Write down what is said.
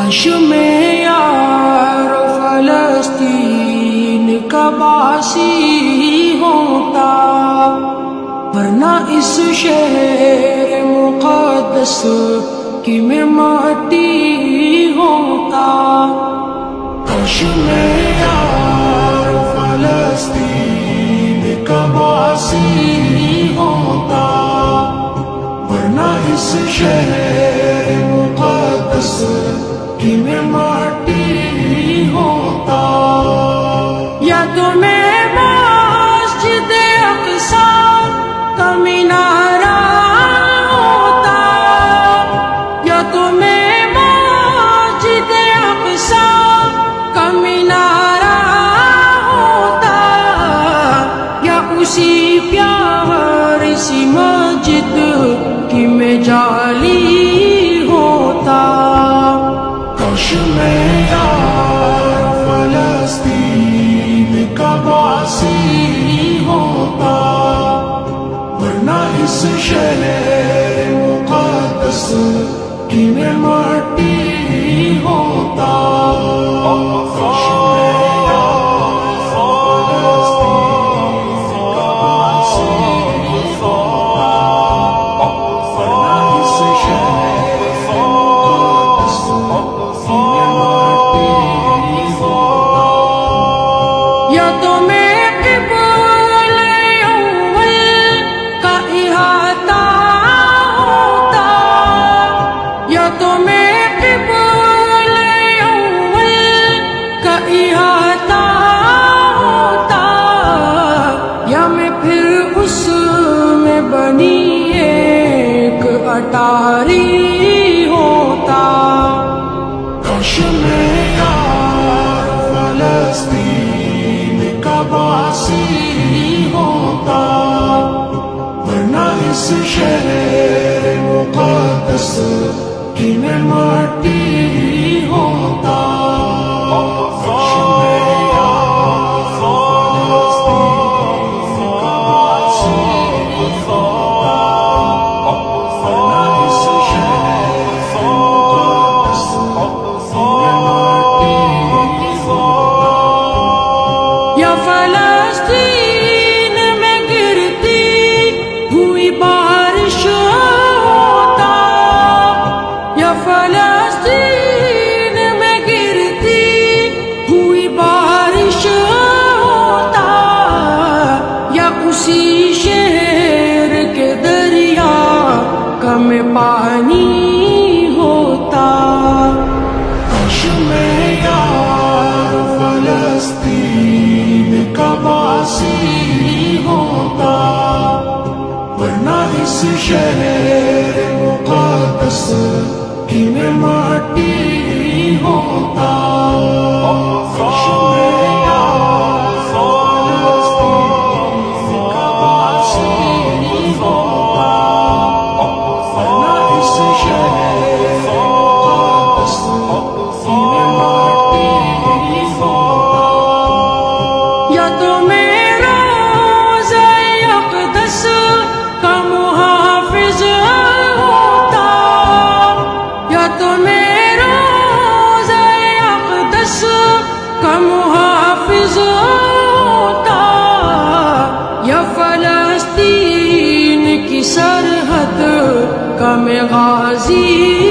کاش میں یار فلسطین کا باسی ہوتا، ورنہ اس شہر مقدس کی میں مٹی ہوتا۔ کاش میں یار فلسطین کا باسی ہوتا، ورنہ اس شہر مقدس کی میں مٹی ہوتا۔ یا تو میں مسجد اقصیٰ کا مینارہ ہوتا، یا تو میں مسجد اقصیٰ کا مینارہ ہوتا، یا اسی پیاری سی مسجد کی میں جالی ہوتا۔ کاش میں یار فلسطین کا باسی ہوتا، ورنہ اس شہر مقدس کی میں مٹی ہوتا۔ کاش میں یار فلسطین کا باسی ہوتا، ورنہ اس شہر مقدس کی میں مٹی ہوتا۔ یا تو میں قبلہ اول کا احاطہ ہوتا، یا تو میں قبلہ اول کا احاطہ ہوتا، یا میں پھر اس میں بنی ایک اٹاری ہوتا۔ کاش میں یار فلسطین کا باسی ہوتا، ورنہ اس شہر مقدس کی میں مٹی ہوتا۔ کاش میں یار فلسطین کا باسی ہوتا، ورنہ اس شہر مقدس کی میں مٹی ہوتا۔ یا فلسطین میں گرتی ہوئی بارش ہوتا، یا فلسطین میں گرتی ہوئی بارش ہوتا، یا اسی شہر کے دریا کا میں پانی ہوتا۔ کاش میں یار فلسطین کا باسی ہوتا، ورنہ اس شہر مقدس کی میں مٹی ہوتا۔ کاش میں یار فلسطین کا باسی ہوتا، ورنہ اس شہر مقدس کی میں مٹی ہوتا۔ یا تو میں روضہ اقدس کا محافظ ہوتا، یا تو میں روضہ اقدس کا محافظ ہوتا، یا فلسطین کی سرحد کا میں غازی